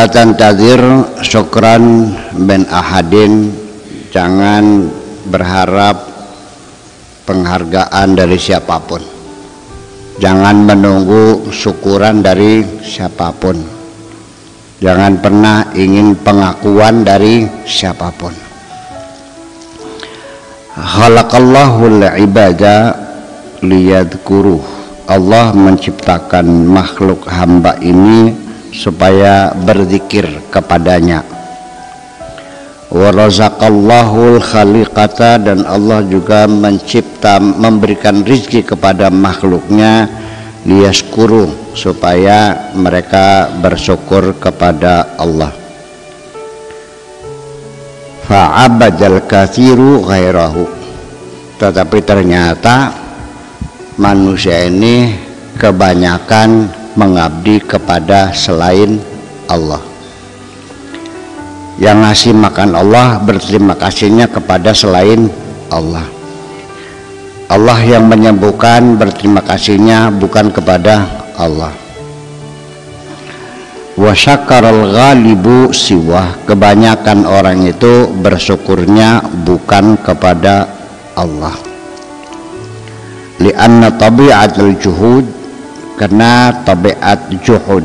Wala tantazir syukran min ahadin, jangan berharap penghargaan dari siapapun, jangan menunggu syukuran dari siapapun, jangan pernah ingin pengakuan dari siapapun. Khalaqallahul ibada liyadhkuruh, Allah menciptakan makhluk hamba ini supaya berzikir kepadanya. Wa razaqallahul khaliqata, dan Allah juga memberikan rizki kepada makhluknya liyashkuru, supaya mereka bersyukur kepada Allah. Fa'abadal kathiru ghairahu, tetapi ternyata manusia ini kebanyakan mengabdi kepada selain Allah. Yang ngasih makan Allah, berterima kasihnya kepada selain Allah. Allah yang menyembuhkan, berterima kasihnya bukan kepada Allah. Wa syakaral ghalibu siwah, kebanyakan orang itu bersyukurnya bukan kepada Allah. Li'anna tabi'atul juhud, karena tabiat juhud,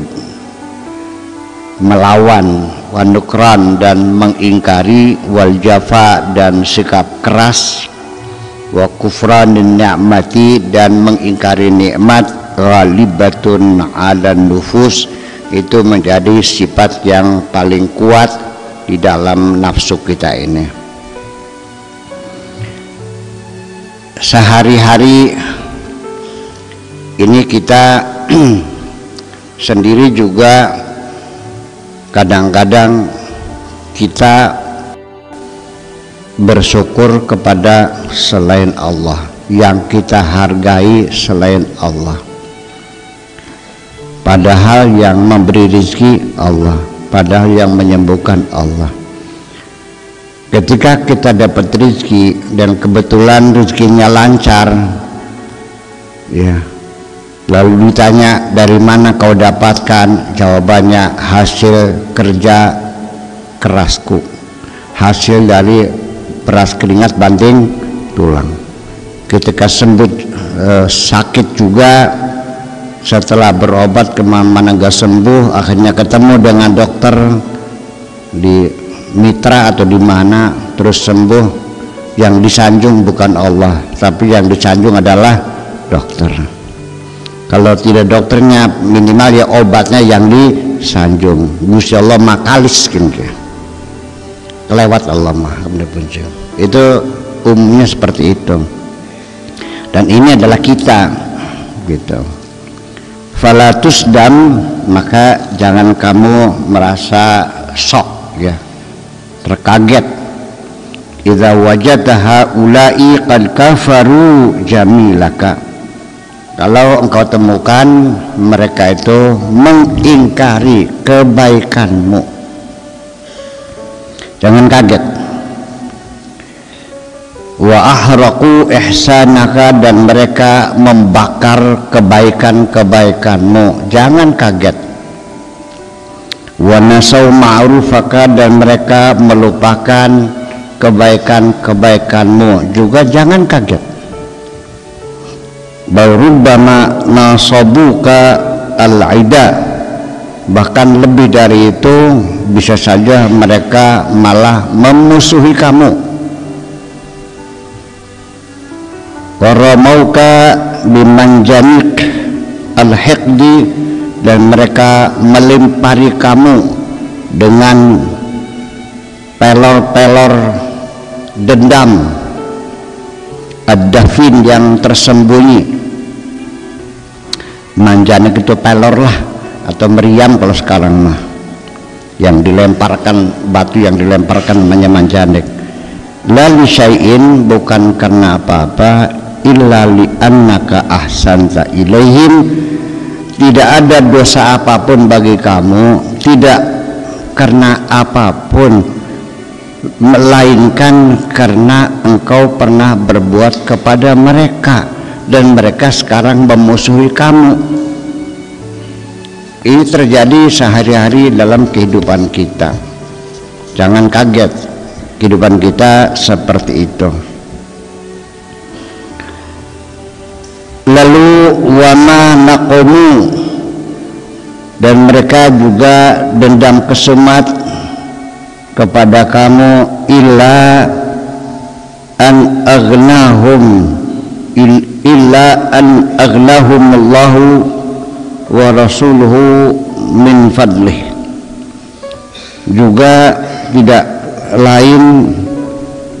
melawan, wa nukran, dan mengingkari, wal jafa, dan sikap keras, wa kufranin ni'mati, dan mengingkari nikmat, ghalibatun 'alan nufus, itu menjadi sifat yang paling kuat di dalam nafsu kita ini. Sehari-hari ini kita sendiri juga kadang-kadang kita bersyukur kepada selain Allah, yang kita hargai selain Allah. Padahal yang memberi rezeki Allah, padahal yang menyembuhkan Allah. Ketika kita dapat rezeki dan kebetulan rezekinya lancar, ya, lalu ditanya dari mana kau dapatkan, jawabannya hasil kerja kerasku, hasil dari peras keringat banting tulang. Ketika sembuh sakit juga, setelah berobat kemana-mana gak sembuh, akhirnya ketemu dengan dokter di mitra atau di mana, terus sembuh. Yang disanjung bukan Allah, tapi yang disanjung adalah dokter. Kalau tidak dokternya, minimal ya obatnya yang disanjung. Gusti Allah makalis gitu, kelewat Allah mah. Itu umumnya seperti itu, dan ini adalah kita gitu. Falatus dam, maka jangan kamu merasa shock, ya, terkaget. Idza wajadta haula'i qad kafaru jamilaka, kalau engkau temukan mereka itu mengingkari kebaikanmu, jangan kaget. Wa ahraqu ihsanaka, dan mereka membakar kebaikan-kebaikanmu, jangan kaget. Wa nasau ma'rufaka, dan mereka melupakan kebaikan-kebaikanmu, juga jangan kaget. Barubbama nasabuka al-ida, bahkan lebih dari itu, bisa saja mereka malah memusuhi kamu. Waramauka bimanjanik al-hiqdi, dan mereka melempari kamu dengan pelor-pelor dendam, ad-dafin, yang tersembunyi. Manjanik itu pelor lah, atau meriam kalau sekarang mah, yang dilemparkan, batu yang dilemparkan namanya manjanik. La li syai'in, bukan karena apa-apa, illa li annaka ahsanta ilaihim, tidak ada dosa apapun bagi kamu, tidak karena apapun, melainkan karena engkau pernah berbuat kepada mereka, dan mereka sekarang memusuhi kamu. Ini terjadi sehari-hari dalam kehidupan kita. Jangan kaget, kehidupan kita seperti itu. Lalu wama naqomu, dan mereka juga dendam kesumat kepada kamu, illa an aghnahumullahu wa rasuluhu min fadlih. Juga tidak lain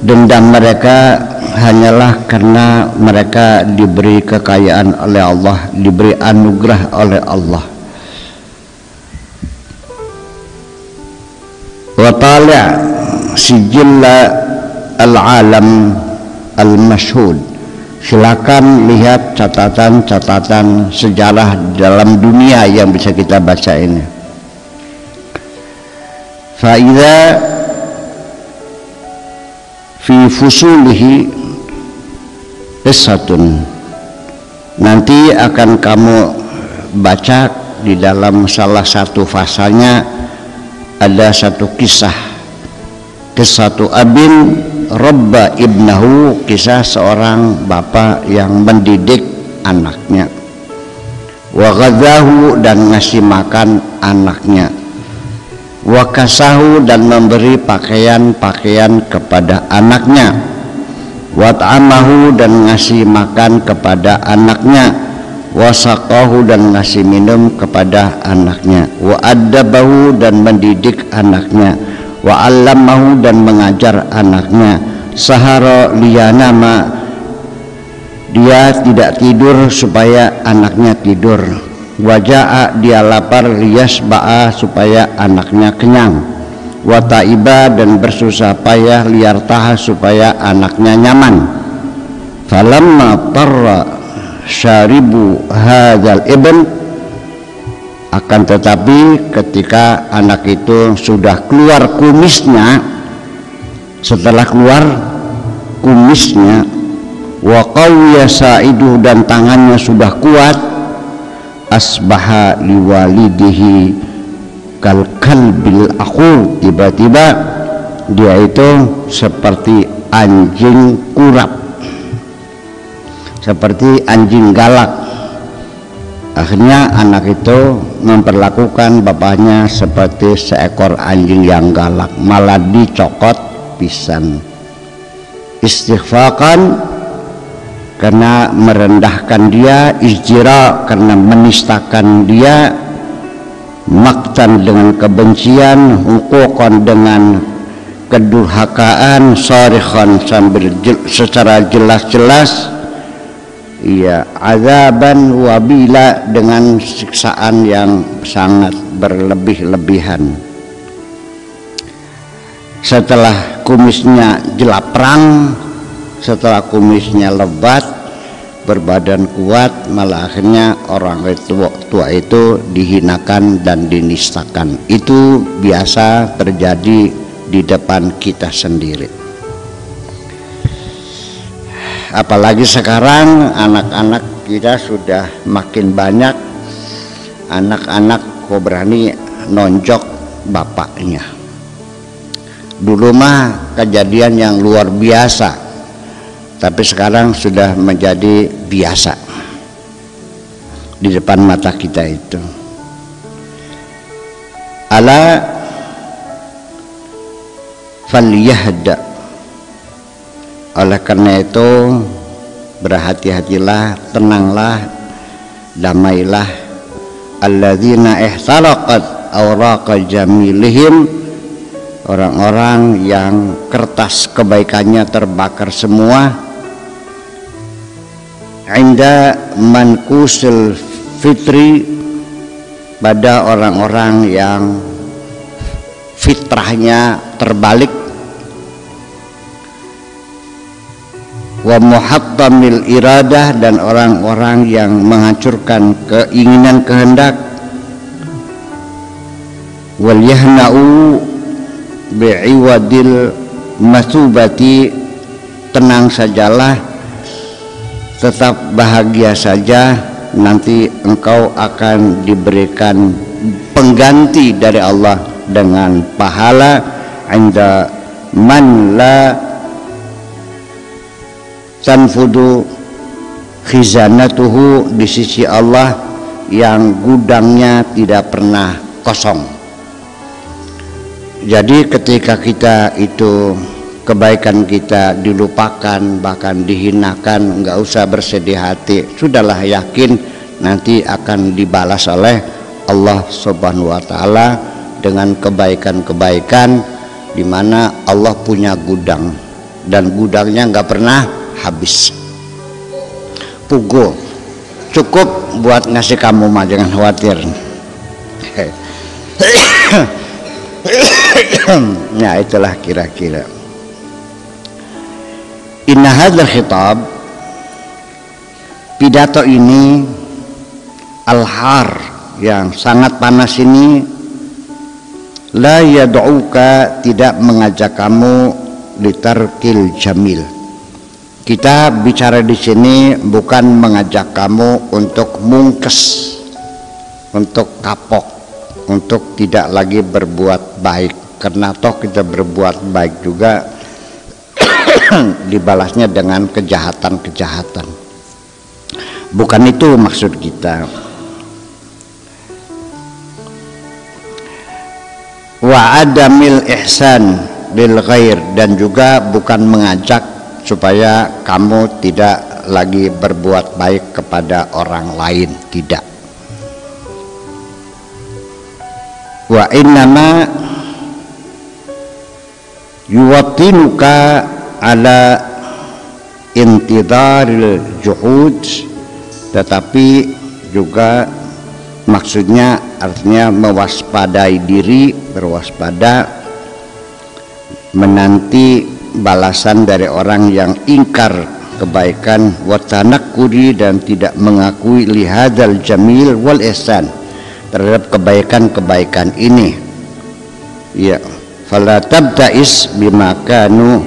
dendam mereka hanyalah karena mereka diberi kekayaan oleh Allah, diberi anugerah oleh Allah. Wa tala' sijilla al-alam al-mashhud. Silakan lihat catatan-catatan sejarah dalam dunia yang bisa kita baca ini. Fa'idha fi fusulihi qissatun, nanti akan kamu baca di dalam salah satu fasalnya ada satu kisah abin Rabba ibnahu, kisah seorang bapak yang mendidik anaknya, wa ghadhahu, dan ngasih makan anaknya, wa kasahu, dan memberi pakaian-pakaian kepada anaknya, wa ta'amahu, dan ngasih makan kepada anaknya, wa saqahu, dan ngasih minum kepada anaknya, wa addabahu, dan mendidik anaknya, wa 'allamahu, dan mengajar anaknya, sahara liyanama, dia tidak tidur supaya anaknya tidur, waja'a, dia lapar, liyasba'a, supaya anaknya kenyang, wa ta'iba, dan bersusah payah, liyartaha, supaya anaknya nyaman. Falamma tarra syaribu hadzal ibn, akan tetapi ketika anak itu sudah keluar kumisnya, setelah keluar kumisnya, wa qawiya sa'iduhu, dan tangannya sudah kuat, asbaha liwalidihi kal kalbil aqur, tiba-tiba dia itu seperti anjing kurap, seperti anjing galak. Akhirnya anak itu memperlakukan bapaknya seperti seekor anjing yang galak, malah dicokot pisan. Istighfaqan, karena merendahkan dia, izjira, karena menistakan dia, maktan, dengan kebencian, huquqan, dengan kedurhakaan, sarikhan, sambil secara jelas-jelas, iya, azaban wabila, dengan siksaan yang sangat berlebih-lebihan. Setelah kumisnya jelaprang, setelah kumisnya lebat, berbadan kuat, malah akhirnya orang tua itu dihinakan dan dinistakan. Itu biasa terjadi di depan kita sendiri. Apalagi sekarang anak-anak kita sudah makin banyak, anak-anak kok berani nonjok bapaknya. Dulu mah kejadian yang luar biasa, tapi sekarang sudah menjadi biasa di depan mata kita itu. Ala falyahda, oleh karena itu berhati-hatilah, tenanglah, damailah, alladzina ihtaraqat awraqa jamilihim, orang-orang yang kertas kebaikannya terbakar semua, inda mankusil fitri, pada orang-orang yang fitrahnya terbalik, wa muhattamil iradah, dan orang-orang yang menghancurkan keinginan kehendak, wal yahna'u bi'iwadil masubati, tenang sajalah, tetap bahagia saja, nanti engkau akan diberikan pengganti dari Allah dengan pahala inda man la tanfudu khizanatuhu, di sisi Allah yang gudangnya tidak pernah kosong. Jadi ketika kita itu kebaikan kita dilupakan, bahkan dihinakan, nggak usah bersedih hati, sudahlah yakin nanti akan dibalas oleh Allah Subhanahu wa Ta'ala dengan kebaikan-kebaikan, di mana Allah punya gudang dan gudangnya nggak pernah habis. Pugu cukup buat ngasih kamu mah, jangan khawatir. Nah itulah kira-kira. Inna hadzal khitab, pidato ini, al-har yang sangat panas ini, la yad'uka, tidak mengajak kamu litarkil jamil. Kita bicara di sini bukan mengajak kamu untuk mungkes, untuk kapok, untuk tidak lagi berbuat baik, karena toh kita berbuat baik juga dibalasnya dengan kejahatan-kejahatan. Bukan itu maksud kita. Wa adamil ihsan lil ghair, dan juga bukan mengajak supaya kamu tidak lagi berbuat baik kepada orang lain, tidak. Wa innama yuwattinuka ala intidharil juhud, tetapi juga maksudnya artinya mewaspadai diri, berwaspada menanti balasan dari orang yang ingkar kebaikan, wa tanakkuri, dan tidak mengakui lihadzal jamil wal ihsan, terhadap kebaikan-kebaikan ini. Ya, fala tabta'is bima kanu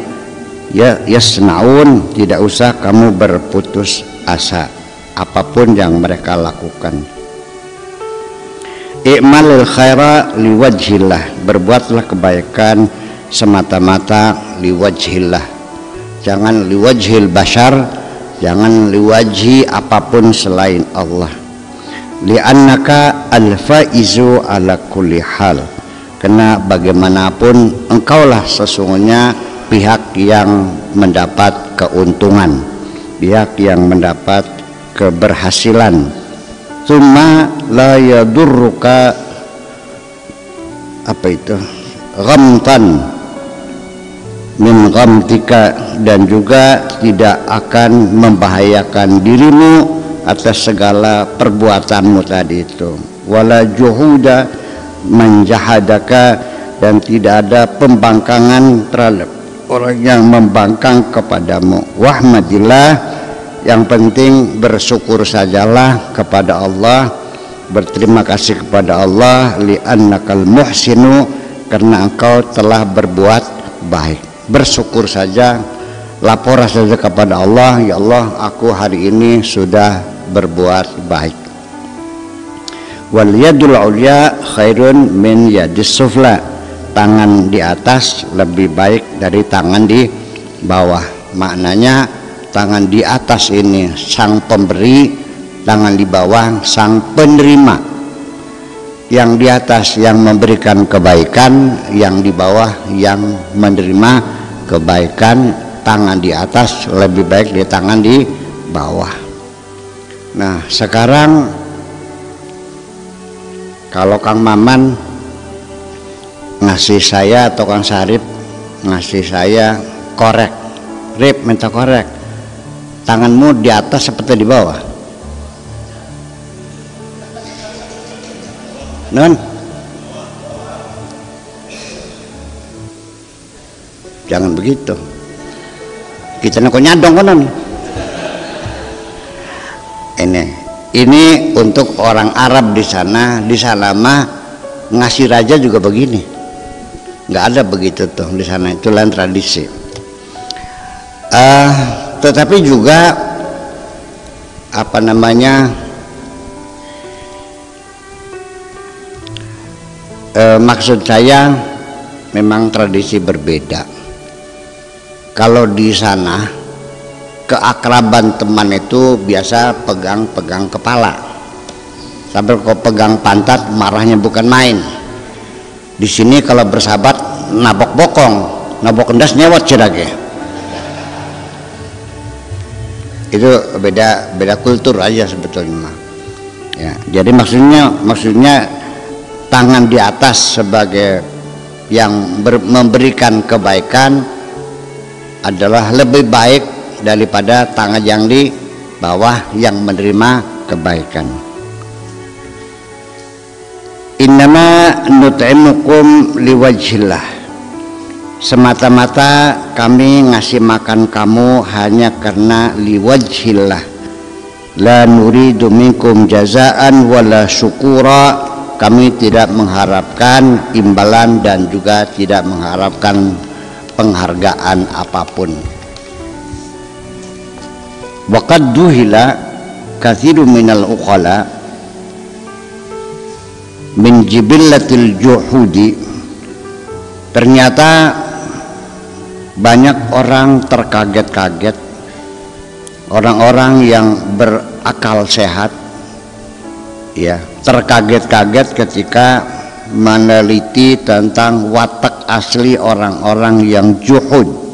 yasnaun, tidak usah kamu berputus asa apapun yang mereka lakukan. I'malil khaira liwajhillah, berbuatlah kebaikan semata-mata liwajhillah, jangan liwajhil bashar, jangan liwajhi apapun selain Allah. Li'annaka al-faizu ala kulli hal, karena bagaimanapun engkaulah sesungguhnya pihak yang mendapat keuntungan, pihak yang mendapat keberhasilan. Tsumma la yadurruka, apa itu, ghamtan min ghamtika, dan juga tidak akan membahayakan dirimu atas segala perbuatanmu tadi itu. Wala juhuda menjahadaka, dan tidak ada pembangkangan terhadap orang yang membangkang kepadamu. Wahmadillah, yang penting bersyukur sajalah kepada Allah, berterima kasih kepada Allah, li'annakal muhsinu, karena engkau telah berbuat baik. Bersyukur saja, lapor saja kepada Allah, ya Allah, aku hari ini sudah berbuat baik. Wal yadul ulya khairun min yadis sufla, tangan di atas lebih baik dari tangan di bawah. Maknanya tangan di atas ini sang pemberi, tangan di bawah sang penerima. Yang di atas yang memberikan kebaikan, yang di bawah yang menerima kebaikan. Tangan di atas lebih baik dari tangan di bawah. Nah sekarang kalau Kang Maman ngasih saya atau Kang Sarip ngasih saya korek, Rip minta korek, tanganmu di atas seperti di bawah? Non, jangan begitu, kita nak nyadong konon. Ini untuk orang Arab di sana mah ngasih raja juga begini, nggak ada begitu tuh di sana, itu lain tradisi. Tetapi juga apa namanya, maksud saya memang tradisi berbeda. Kalau di sana keakraban teman itu biasa pegang-pegang kepala, sampai kau pegang pantat marahnya bukan main. Di sini kalau bersahabat nabok bokong, nabok endas nyewot cirage. Itu beda kultur aja sebetulnya. Ya, jadi maksudnya tangan di atas sebagai yang memberikan kebaikan adalah lebih baik daripada tangan yang di bawah yang menerima kebaikan. Innama nut'imukum liwajhillah, semata-mata kami ngasih makan kamu hanya karena liwajhillah, la nuridu minkum jazaan wala syukura, kami tidak mengharapkan imbalan dan juga tidak mengharapkan penghargaan apapun. Wa qad duhila katsirun minal uqala min jibillatil juhudi, ternyata banyak orang terkaget-kaget, orang-orang yang berakal sehat ya, terkaget-kaget ketika meneliti tentang watak asli orang-orang yang juhud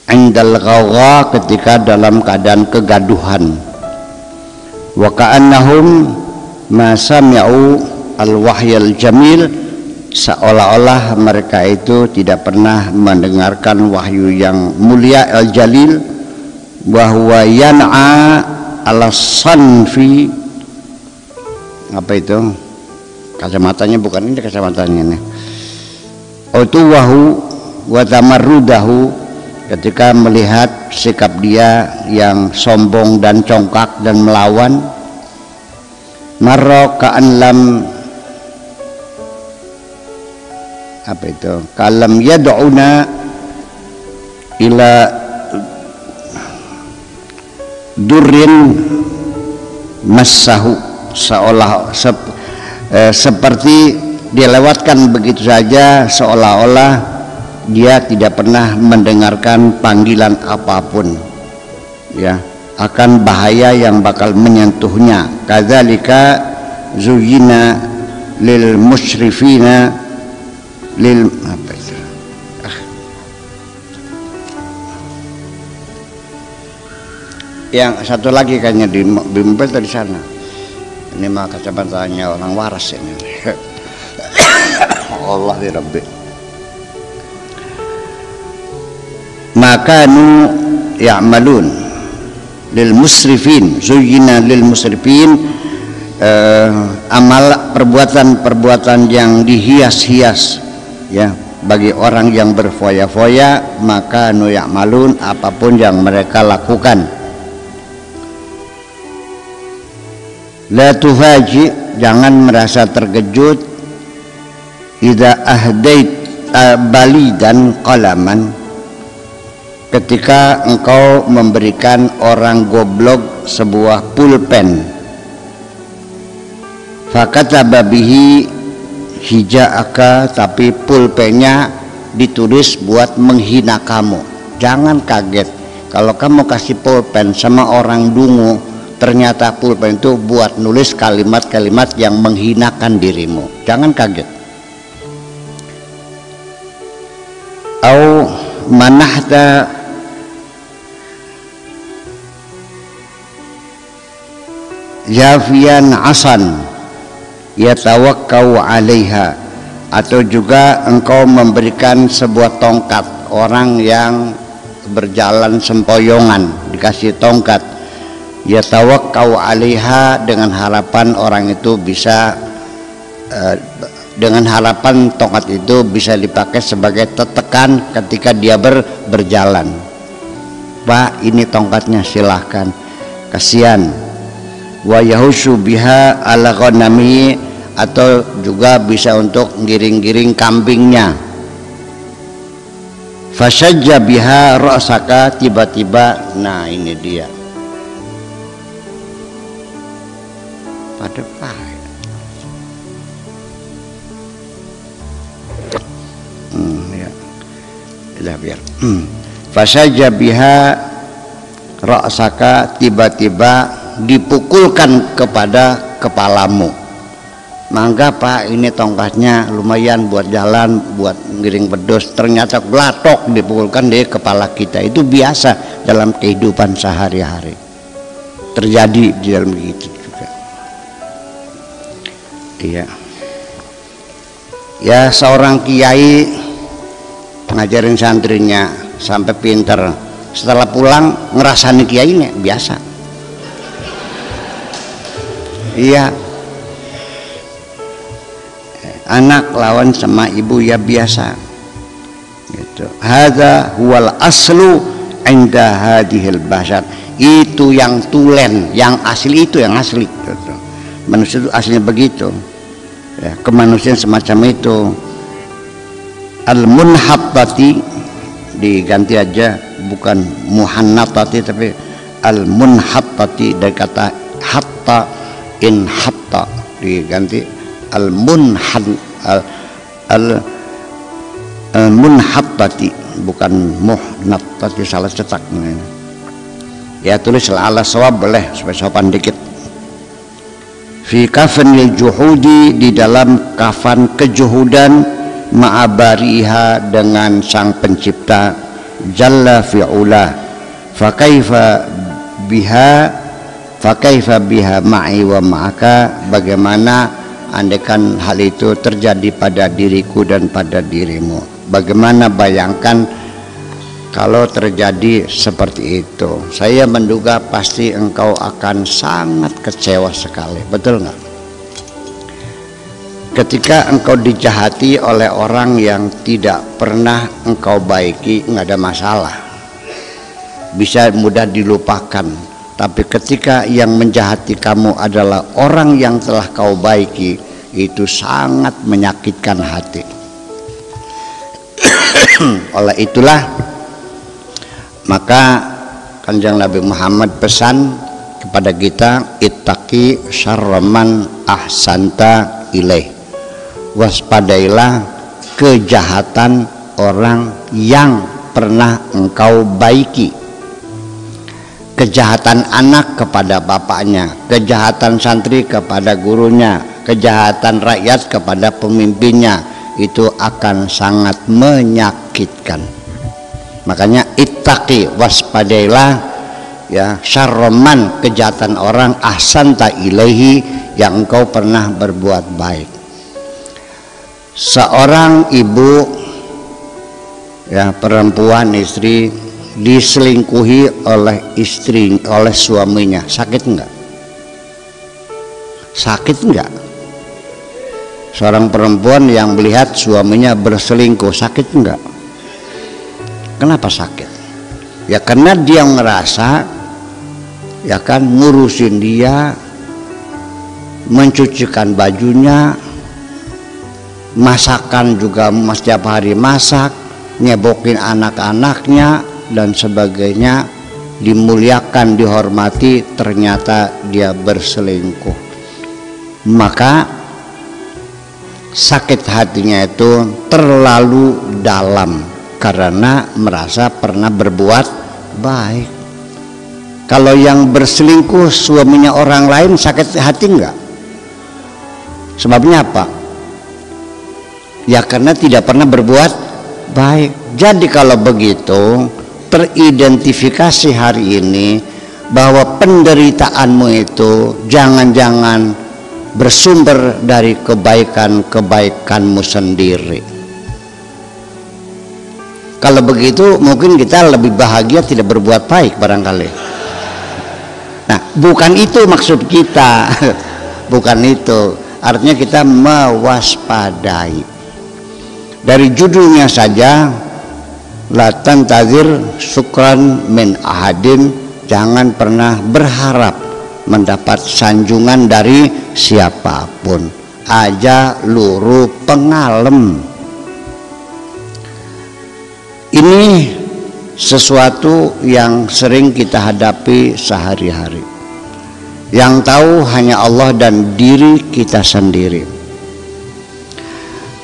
indal ghawgha, ketika dalam keadaan kegaduhan. Wa ka'annahum ma sami'u al-wahyal jamil, seolah-olah mereka itu tidak pernah mendengarkan wahyu yang mulia al-jalil, wa huwa yan'a ala sanfi, apa itu kacamatanya, bukan ini kacamatanya nih, utuwahu wa tamarrudahu, ketika melihat sikap dia yang sombong dan congkak dan melawan. Marra ka'an lam, apa itu, kalam yad'una ila durrin massahu, seolah seperti dilewatkan begitu saja, seolah-olah dia tidak pernah mendengarkan panggilan apapun ya, akan bahaya yang bakal menyentuhnya. Kadzalika zuyyina lil musyrifina lil, apa itu, yang satu lagi kayaknya di mobil tadi sana. Ini mah kacamatanya orang waras ini. Allah ya Rabbi. Makanu ya'malun lil musrifin, zuyyina lil musrifin, amal perbuatan yang dihias-hias ya bagi orang yang berfoya-foya, maka nu ya'malun, apapun yang mereka lakukan. La tufaji, jangan merasa terkejut, idza ahdait balidan qalaman, ketika engkau memberikan orang goblok sebuah pulpen, fakataba bihi hijaaka, tapi pulpennya ditulis buat menghina kamu. Jangan kaget kalau kamu kasih pulpen sama orang dungu, ternyata pulpen itu buat nulis kalimat-kalimat yang menghinakan dirimu. Jangan kaget. Au manahta jafian asan yatawakkau alaiha, atau juga engkau memberikan sebuah tongkat, orang yang berjalan sempoyongan dikasih tongkat, yatawakkau alaiha, dengan harapan orang itu bisa dengan harapan tongkat itu bisa dipakai sebagai tetekan ketika dia berjalan. Pak, ini tongkatnya, silahkan, kasihan. Wa yahushu biha ala ghanami, atau juga bisa untuk giring-giring kambingnya. Fasajja biha ra'saka, tiba-tiba, nah ini dia. Pada biar fasaja biha ra'saka, tiba-tiba dipukulkan kepada kepalamu. Mangga Pak, ini tongkatnya lumayan buat jalan, buat ngiring pedus, ternyata glatok dipukulkan di kepala kita. Itu biasa dalam kehidupan sehari-hari, terjadi di dalam itu juga. Iya. Ya, seorang kiai ngajarin santrinya sampai pinter, setelah pulang ngerasani kiainya biasa. Iya. Anak lawan sama ibu ya biasa gitu. Hadza huwal aslu inda hadhil bashar. Itu yang tulen, yang asli, itu yang asli gitu. Manusia itu aslinya begitu ya, kemanusiaan semacam itu. Al-munhattati diganti aja, bukan muhannatati tapi al-munhattati, dari kata hatta in hatta diganti al-munhattati, bukan muhnattati, salah cetak. Ya tulis ala sawab boleh supaya sopan dikit. Fi kafanil juhudi, di dalam kafan kejuhudan, ma'abariha, dengan sang pencipta jalla fi'ula. Fa kaifa biha ma'i wa ma'aka, bagaimana andaikan hal itu terjadi pada diriku dan pada dirimu. Bagaimana bayangkan kalau terjadi seperti itu. Saya menduga pasti engkau akan sangat kecewa sekali, betul nggak? Ketika engkau dijahati oleh orang yang tidak pernah engkau baiki, nggak ada masalah, bisa mudah dilupakan. Tapi ketika yang menjahati kamu adalah orang yang telah kau baiki, itu sangat menyakitkan hati. Oleh itulah maka Kanjeng Nabi Muhammad pesan kepada kita, ittaqi syarraman ahsanta ilaih, waspadailah kejahatan orang yang pernah engkau baiki. Kejahatan anak kepada bapaknya, kejahatan santri kepada gurunya, kejahatan rakyat kepada pemimpinnya, itu akan sangat menyakitkan. Makanya ittaqi, waspadailah ya syarroman, kejahatan orang, ahsanta ilaihi, yang engkau pernah berbuat baik. Seorang ibu ya, perempuan, istri, diselingkuhi oleh istri, oleh suaminya, sakit enggak? Sakit enggak? Seorang perempuan yang melihat suaminya berselingkuh, sakit enggak? Kenapa sakit? Ya karena dia ngerasa ya kan ngurusin dia, mencucikan bajunya, masakan juga setiap hari masak, nyebokin anak-anaknya dan sebagainya, dimuliakan, dihormati, ternyata dia berselingkuh. Maka sakit hatinya itu terlalu dalam karena merasa pernah berbuat baik. Kalau yang berselingkuh suaminya orang lain, sakit hati enggak? Sebabnya apa? Ya karena tidak pernah berbuat baik. Jadi kalau begitu, teridentifikasi hari ini bahwa penderitaanmu itu jangan-jangan bersumber dari kebaikan-kebaikanmu sendiri. Kalau begitu mungkin kita lebih bahagia tidak berbuat baik barangkali. Nah, bukan itu maksud kita. Bukan itu. Artinya kita mewaspadai. Dari judulnya saja, la tantazir syukran min ahadin, jangan pernah berharap mendapat sanjungan dari siapapun. Aja luru pengalem. Ini sesuatu yang sering kita hadapi sehari-hari. Yang tahu hanya Allah dan diri kita sendiri.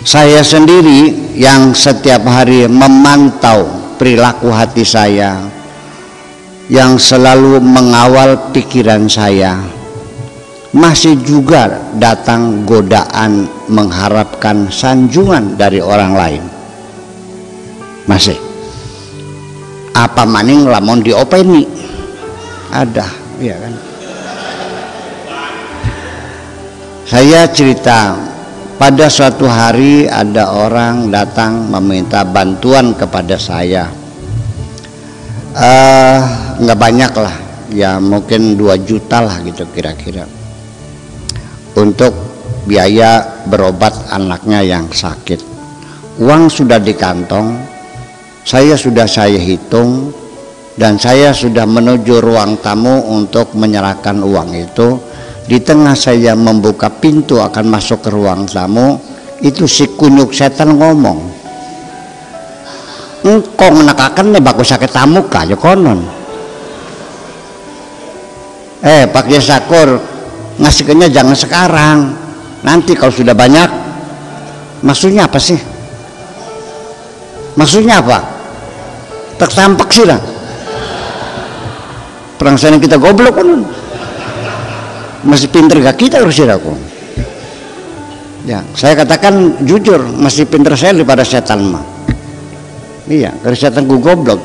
Saya sendiri yang setiap hari memantau perilaku hati saya, yang selalu mengawal pikiran saya, masih juga datang godaan mengharapkan sanjungan dari orang lain. Masih. Apa maning lamun diopeni? Ada, ya kan? Saya cerita, pada suatu hari ada orang datang meminta bantuan kepada saya. Nggak banyak lah, ya mungkin 2 juta lah gitu kira-kira, untuk biaya berobat anaknya yang sakit. Uang sudah di kantong, saya hitung, dan saya sudah menuju ruang tamu untuk menyerahkan uang itu. Di tengah saya membuka pintu akan masuk ke ruang tamu, itu si kunyuk setan ngomong, engkau menakakan nih baku sakit tamu kah ya konon. Pak Jasakur, ngasihkannya jangan sekarang, nanti kalau sudah banyak. Maksudnya apa sih? Maksudnya apa? Tersampak sih lah. Perang sana kita goblok kan? Masih pinter gak kita harus aku? Ya, saya katakan jujur, masih pinter saya daripada setan mah. Iya, karena setan gue goblok.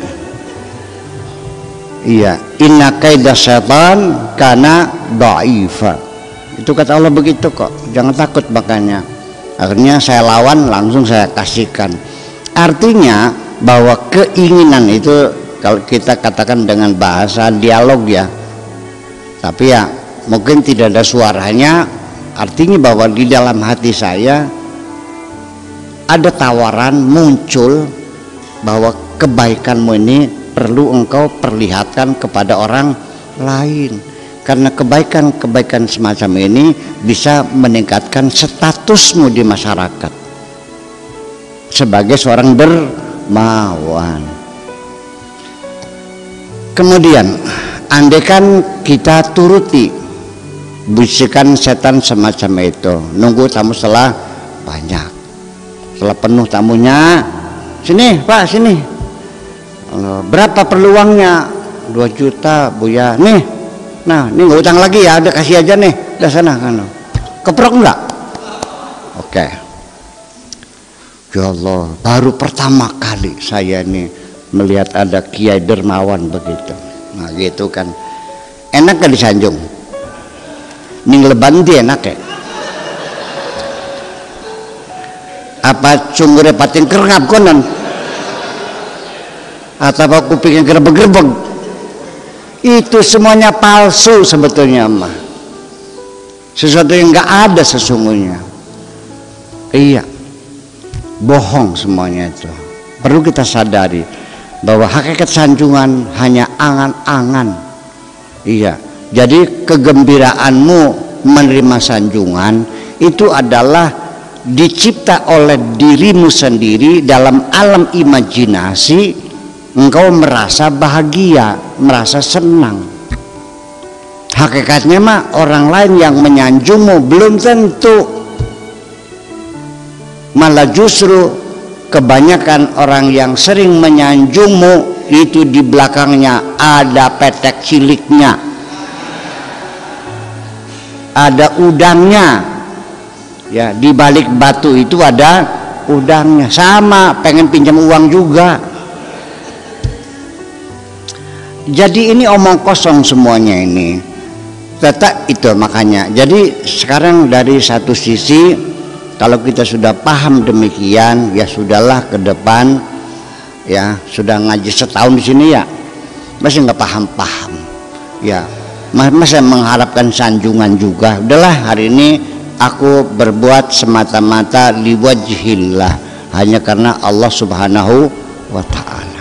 Iya, inna kaida setan kana dha'ifa. Itu kata Allah begitu kok. Jangan takut makanya. Akhirnya saya lawan, langsung saya kasihkan. Artinya bahwa keinginan itu, kalau kita katakan dengan bahasa dialog ya, tapi ya mungkin tidak ada suaranya, artinya bahwa di dalam hati saya ada tawaran muncul bahwa kebaikanmu ini perlu engkau perlihatkan kepada orang lain, karena kebaikan-kebaikan semacam ini bisa meningkatkan statusmu di masyarakat sebagai seorang dermawan. Kemudian andaikan kita turuti bisikan setan semacam itu, nunggu tamu setelah banyak, setelah penuh tamunya, sini Pak, sini, berapa perlu uangnya? 2 juta Buya, nih, nah ini nggak utang lagi ya, ada kasih aja nih, udah sana kan, keprok enggak? Oke. Ya Allah, baru pertama kali saya nih melihat ada kiai dermawan begitu. Nah gitu kan, enak gak disanjung? Ning leban dia enak ya? Apa cunggure pating kerngap konon? Atau apa kupingnya gerebeg-gerebeg? Itu semuanya palsu sebetulnya mah. Sesuatu yang gak ada sesungguhnya. Iya, bohong semuanya itu. Perlu kita sadari bahwa hakikat sanjungan hanya angan-angan. Iya. Jadi kegembiraanmu menerima sanjungan itu adalah dicipta oleh dirimu sendiri dalam alam imajinasi. Engkau merasa bahagia, merasa senang. Hakikatnya mah orang lain yang menyanjungmu belum tentu. Malah justru kebanyakan orang yang sering menyanjungmu itu di belakangnya ada petek ciliknya, ada udangnya, ya di balik batu itu ada udangnya, sama pengen pinjam uang juga. Jadi ini omong kosong semuanya ini, tetap itu makanya. Jadi sekarang dari satu sisi, kalau kita sudah paham demikian, ya sudahlah ke depan, ya sudah ngaji setahun di sini ya, masih nggak paham-paham, ya. Masa mengharapkan sanjungan juga. Udahlah hari ini aku berbuat semata-mata liwajhillah, hanya karena Allah Subhanahu wa ta'ala.